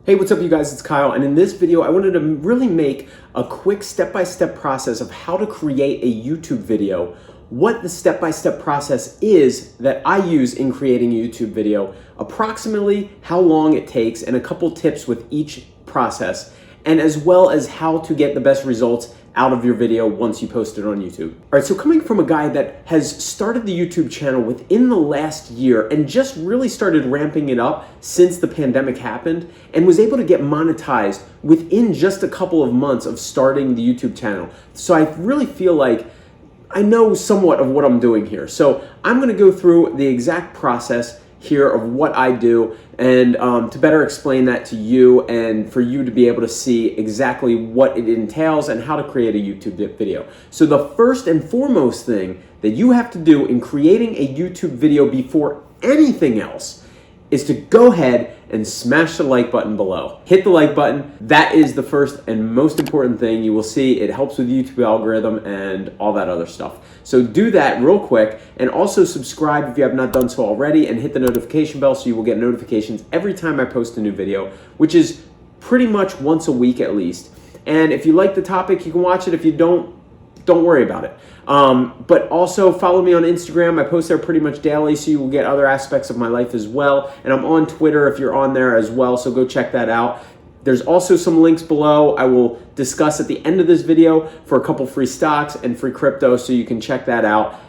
Hey, what's up you guys? It's Kyle, and in this video I wanted to really make a quick step-by-step process of how to create a YouTube video, what the step-by-step process is that I use in creating a YouTube video, approximately how long it takes, and a couple tips with each process, and as well as how to get the best results out of your video once you post it on YouTube. All right, so coming from a guy that has started the YouTube channel within the last year and just really started ramping it up since the pandemic happened and was able to get monetized within just a couple of months of starting the YouTube channel. So I really feel like I know somewhat of what I'm doing here. So I'm gonna go through the exact process here of what I do and to better explain that to you and for you to be able to see exactly what it entails and how to create a YouTube video. So the first and foremost thing that you have to do in creating a YouTube video before anything else is to go ahead and smash the like button below. Hit the like button. That is the first and most important thing. You will see it helps with the YouTube algorithm and all that other stuff. So do that real quick, and also subscribe if you have not done so already, and hit the notification bell so you will get notifications every time I post a new video, which is pretty much once a week at least. And if you like the topic, you can watch it. If you don't worry about it. But also follow me on Instagram. I post there pretty much daily, so you will get other aspects of my life as well. And I'm on Twitter if you're on there as well, so go check that out. There's also some links below I will discuss at the end of this video for a couple free stocks and free crypto, so you can check that out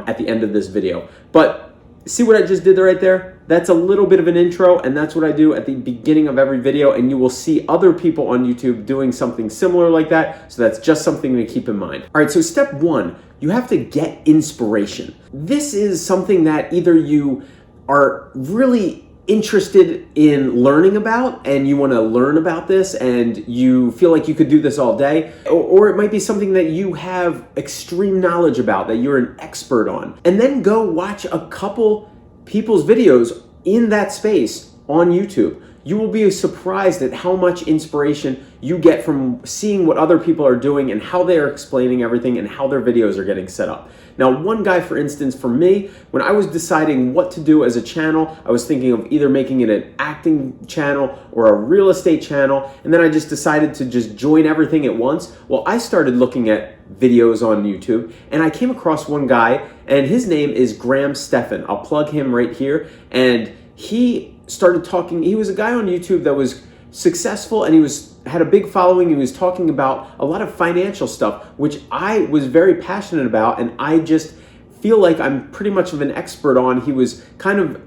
at the end of this video. But see what I just did right there? That's a little bit of an intro, and that's what I do at the beginning of every video, and you will see other people on YouTube doing something similar like that, so that's just something to keep in mind. All right, so step one, you have to get inspiration. This is something that either you are really interested in learning about and you want to learn about this and you feel like you could do this all day, or it might be something that you have extreme knowledge about, that you're an expert on, and then go watch a couple people's videos in that space on YouTube. You will be surprised at how much inspiration you get from seeing what other people are doing and how they are explaining everything and how their videos are getting set up. Now, one guy, for instance, for me, when I was deciding what to do as a channel, I was thinking of either making it an acting channel or a real estate channel, and then I just decided to just join everything at once. Well, I started looking at videos on YouTube, and I came across one guy, and his name is Graham Stephan. I'll plug him right here, and he started talking. He was a guy on YouTube that was successful, and he had a big following. He was talking about a lot of financial stuff, which I was very passionate about, and I just feel like I'm pretty much of an expert on. He was kind of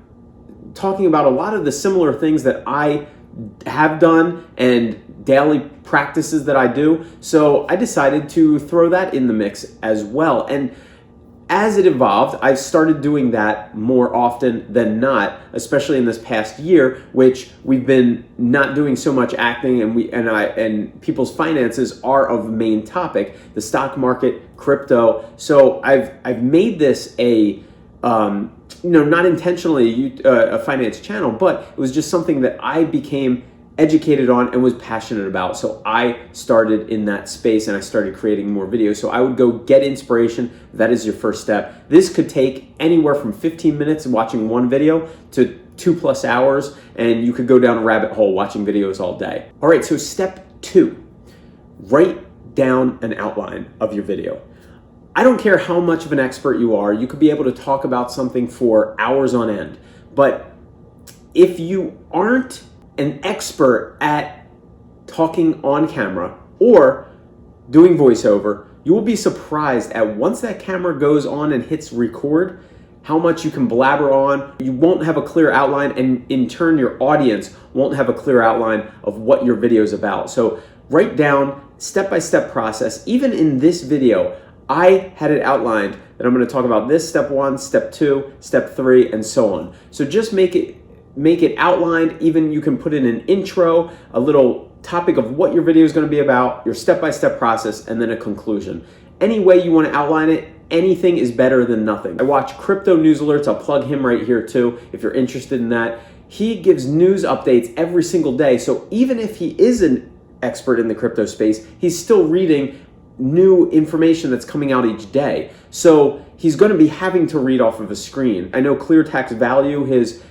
talking about a lot of the similar things that I have done and daily practices that I do. So I decided to throw that in the mix as well. And as it evolved, I've started doing that more often than not, especially in this past year, which we've been not doing so much acting, and people's finances are of main topic, the stock market, crypto. So I've made this a not intentionally a finance channel, but it was just something that I became educated on and was passionate about. So I started in that space and I started creating more videos. So I would go get inspiration. That is your first step. This could take anywhere from 15 minutes watching one video to 2+ hours, and you could go down a rabbit hole watching videos all day. All right, so step two, write down an outline of your video. I don't care how much of an expert you are. You could be able to talk about something for hours on end, but if you aren't an expert at talking on camera or doing voiceover, you will be surprised at once that camera goes on and hits record, how much you can blabber on. You won't have a clear outline, and in turn your audience won't have a clear outline of what your video is about. So write down step-by-step process. Even in this video, I had it outlined that I'm going to talk about this step one, step two, step three, and so on. So just make it outlined. Even you can put in an intro, a little topic of what your video is going to be about, your step-by-step process, and then a conclusion. Any way you want to outline it, anything is better than nothing. I watch Crypto News Alerts. I'll plug him right here too if you're interested in that. He gives news updates every single day. So even if he is an expert in the crypto space, he's still reading new information that's coming out each day. So he's going to be having to read off of a screen. I know Clear Tax Value, his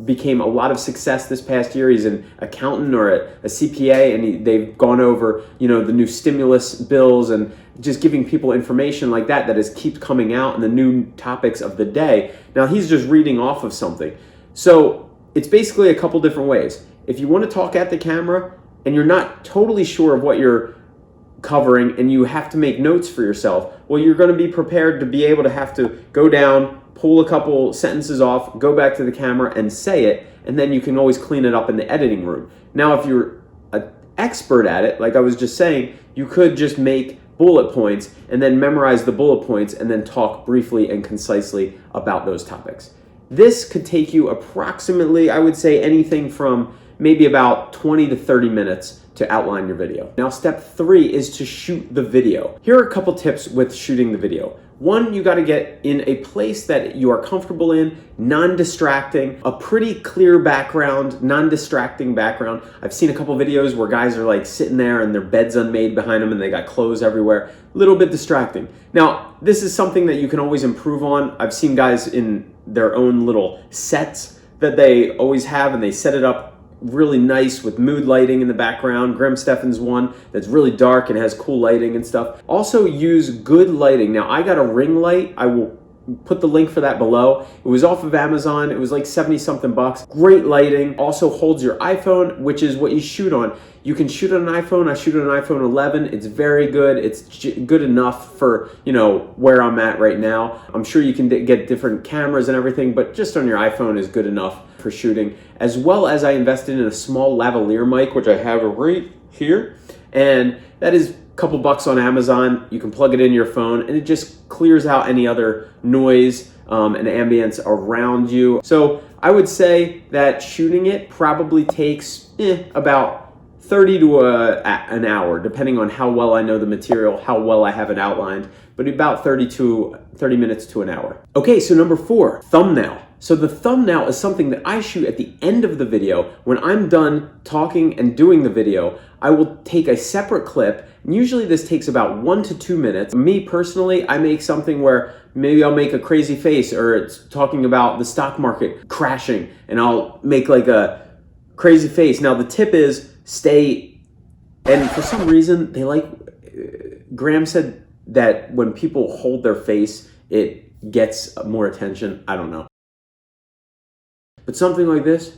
became a lot of success this past year. He's an accountant or a CPA, and they've gone over, you know, the new stimulus bills and just giving people information like that keeps coming out and the new topics of the day. Now he's just reading off of something. So it's basically a couple different ways. If you want to talk at the camera and you're not totally sure of what you're covering and you have to make notes for yourself, well, you're going to be prepared to be able to have to go down, pull a couple sentences off, go back to the camera and say it, and then you can always clean it up in the editing room. Now, if you're an expert at it, like I was just saying, you could just make bullet points and then memorize the bullet points and then talk briefly and concisely about those topics. This could take you approximately, I would say, anything from maybe about 20 to 30 minutes to outline your video. Now, step 3 is to shoot the video. Here are a couple tips with shooting the video. One, you got to get in a place that you are comfortable in, non-distracting, a pretty clear background, non-distracting background. I've seen a couple videos where guys are like sitting there and their bed's unmade behind them and they got clothes everywhere. A little bit distracting. Now, this is something that you can always improve on. I've seen guys in their own little sets that they always have, and they set it up really nice with mood lighting in the background. Graham Stephan's one that's really dark and has cool lighting and stuff. Also use good lighting. Now, I got a ring light. I will put the link for that below. It was off of Amazon. It was like 70 something bucks. Great lighting. Also holds your iPhone, which is what you shoot on. You can shoot on an iPhone. I shoot on an iPhone 11. It's very good. It's good enough for, you know, where I'm at right now. I'm sure you can get different cameras and everything, but just on your iPhone is good enough for shooting. As well as I invested in a small lavalier mic, which I have right here. And that is a couple bucks on Amazon. You can plug it in your phone and it just clears out any other noise and ambience around you. So I would say that shooting it probably takes about 30 to an hour, depending on how well I know the material, how well I have it outlined, but about 30 minutes to an hour. Okay, so number 4, thumbnail. So the thumbnail is something that I shoot at the end of the video. When I'm done talking and doing the video, I will take a separate clip, and usually this takes about 1 to 2 minutes. Me personally, I make something where maybe I'll make a crazy face, or it's talking about the stock market crashing, and I'll make like a crazy face. Now the tip is and for some reason they like, Graham said that when people hold their face, it gets more attention. I don't know. But something like this,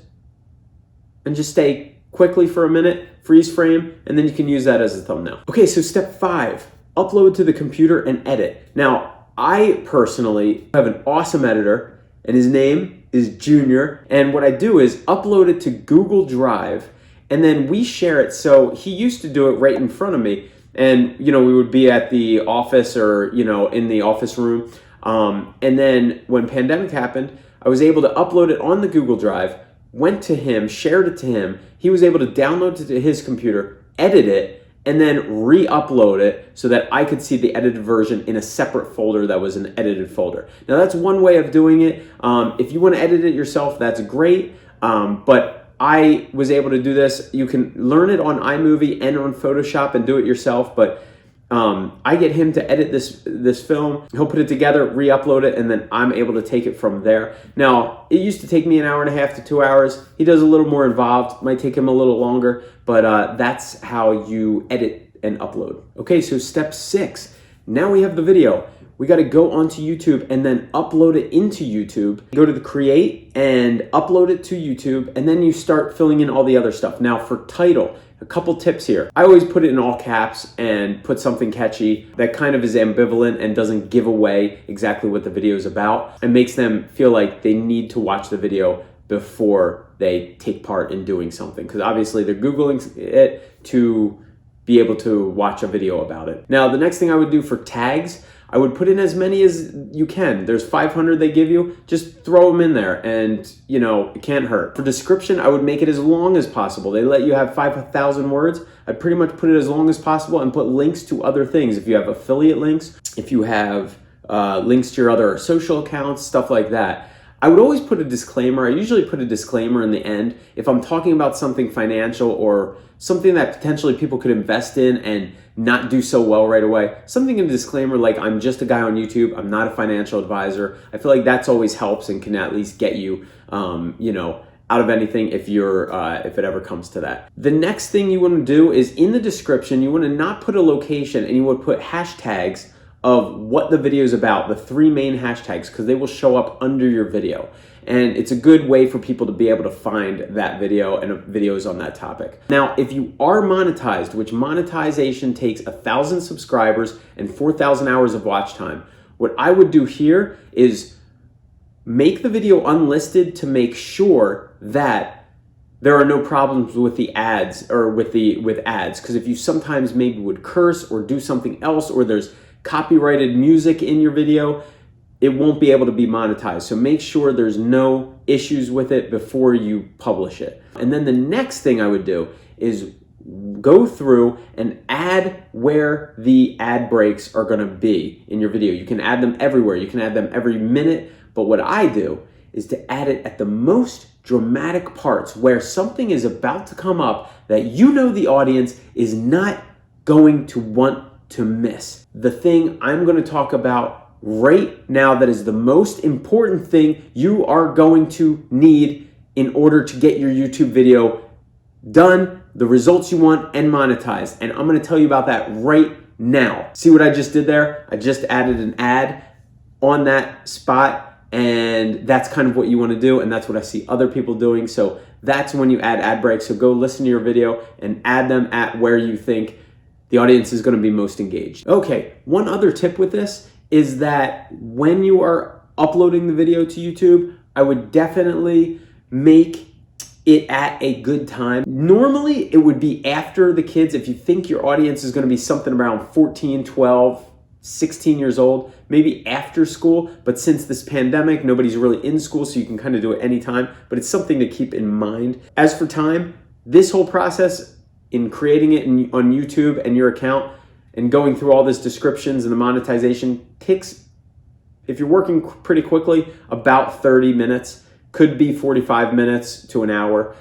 and just stay quickly for a minute, freeze frame, and then you can use that as a thumbnail. Okay, so step 5, upload to the computer and edit. Now, I personally have an awesome editor, and his name is Junior, and what I do is upload it to Google Drive, and then we share it. So he used to do it right in front of me, and you know, we would be at the office or, you know, in the office room, and then when pandemic happened, I was able to upload it on the Google Drive, went to him, shared it to him. He was able to download it to his computer, edit it, and then re-upload it so that I could see the edited version in a separate folder that was an edited folder. Now that's one way of doing it. If you want to edit it yourself, that's great. But I was able to do this. You can learn it on iMovie and on Photoshop and do it yourself, but I get him to edit this film. He'll put it together, re-upload it, and then I'm able to take it from there. Now, it used to take me 1.5 hours to 2 hours. He does a little more involved, might take him a little longer, but that's how you edit and upload. Okay, so step 6. Now we have the video. We got to go onto YouTube and then upload it into YouTube. Go to the create and upload it to YouTube, and then you start filling in all the other stuff. Now for title, a couple tips here. I always put it in all caps and put something catchy that kind of is ambivalent and doesn't give away exactly what the video is about and makes them feel like they need to watch the video before they take part in doing something, because obviously they're Googling it to be able to watch a video about it. Now, the next thing I would do for tags, I would put in as many as you can. There's 500 they give you. Just throw them in there and, you know, it can't hurt. For description, I would make it as long as possible. They let you have 5,000 words. I'd pretty much put it as long as possible and put links to other things. If you have affiliate links, if you have links to your other social accounts, stuff like that. I would always put a disclaimer. I usually put a disclaimer in the end. If I'm talking about something financial or something that potentially people could invest in and not do so well right away, something in a disclaimer like, I'm just a guy on YouTube, I'm not a financial advisor. I feel like that's always helps and can at least get you, you know, out of anything if it ever comes to that. The next thing you want to do is in the description, you want to not put a location, and you would put hashtags of what the video is about, the 3 main hashtags, because they will show up under your video. And it's a good way for people to be able to find that video and videos on that topic. Now, if you are monetized, which monetization takes 1,000 subscribers and 4,000 hours of watch time, what I would do here is make the video unlisted to make sure that there are no problems with the ads or with ads. Because if you sometimes maybe would curse or do something else, or there's copyrighted music in your video, it won't be able to be monetized. So make sure there's no issues with it before you publish it. And then the next thing I would do is go through and add where the ad breaks are gonna be in your video. You can add them everywhere. You can add them every minute. But what I do is to add it at the most dramatic parts where something is about to come up that you know the audience is not going to want to miss. The thing I'm going to talk about right now that is the most important thing you are going to need in order to get your YouTube video done, the results you want, and monetized. And I'm going to tell you about that right now. See what I just did there? I just added an ad on that spot. And that's kind of what you want to do, and that's what I see other people doing. So that's when you add ad breaks. So go listen to your video and add them at where you think the audience is going to be most engaged. Okay, one other tip with this is that when you are uploading the video to YouTube, I would definitely make it at a good time. Normally, it would be after the kids. If you think your audience is going to be something around 14, 12, 16 years old, maybe after school, but since this pandemic, nobody's really in school, so you can kind of do it anytime, but it's something to keep in mind. As for time, this whole process in creating it on YouTube and your account and going through all this descriptions and the monetization takes, if you're working pretty quickly, about 30 minutes. Could be 45 minutes to an hour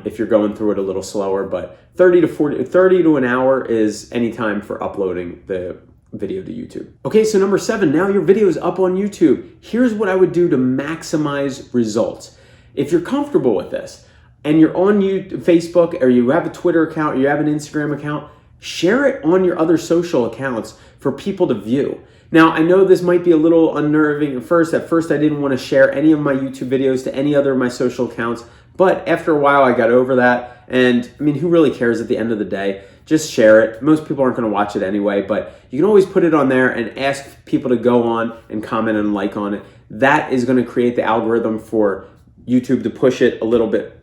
if you're going through it a little slower, but 30 to an hour is any time for uploading the video to YouTube. Okay, so number 7, now your video is up on YouTube. Here's what I would do to maximize results. If you're comfortable with this and you're on Facebook, or you have a Twitter account, or you have an Instagram account, share it on your other social accounts for people to view. Now, I know this might be a little unnerving at first. At first, I didn't want to share any of my YouTube videos to any other of my social accounts, but after a while, I got over that. And I mean, who really cares at the end of the day? Just share it. Most people aren't going to watch it anyway, but you can always put it on there and ask people to go on and comment and like on it. That is going to create the algorithm for YouTube to push it a little bit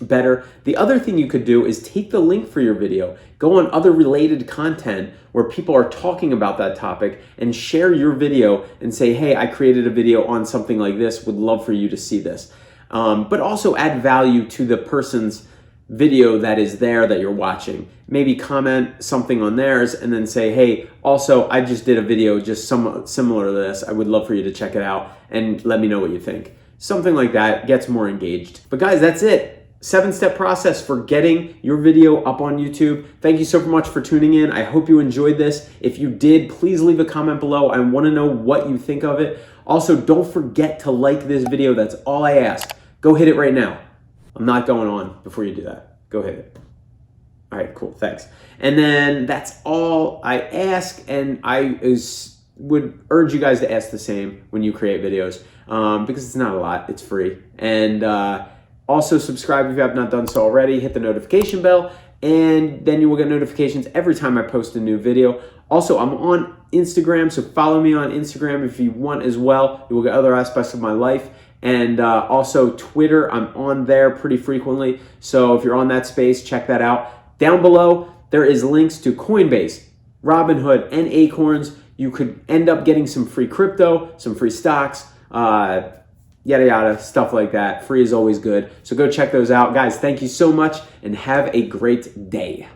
better. The other thing you could do is take the link for your video, go on other related content where people are talking about that topic, and share your video and say, hey, I created a video on something like this, would love for you to see this. But also add value to the person's video that is there that you're watching. Maybe comment something on theirs and then say, hey, also, I just did a video just somewhat similar to this. I would love for you to check it out and let me know what you think. Something like that gets more engaged. But guys, that's it. 7-step process for getting your video up on YouTube. Thank you so much for tuning in. I hope you enjoyed this. If you did, please leave a comment below. I want to know what you think of it. Also, don't forget to like this video. That's all I ask. Go hit it right now. I'm not going on before you do that. Go hit it. All right, cool, thanks. And then that's all I ask, and I would urge you guys to ask the same when you create videos, because it's not a lot, it's free. And also subscribe if you have not done so already, hit the notification bell, and then you will get notifications every time I post a new video. Also, I'm on Instagram, so follow me on Instagram if you want as well. You will get other aspects of my life. And also Twitter, I'm on there pretty frequently. So if you're on that space, check that out. Down below, there is links to Coinbase, Robinhood, and Acorns. You could end up getting some free crypto, some free stocks, yada, yada, stuff like that. Free is always good. So go check those out. Guys, thank you so much and have a great day.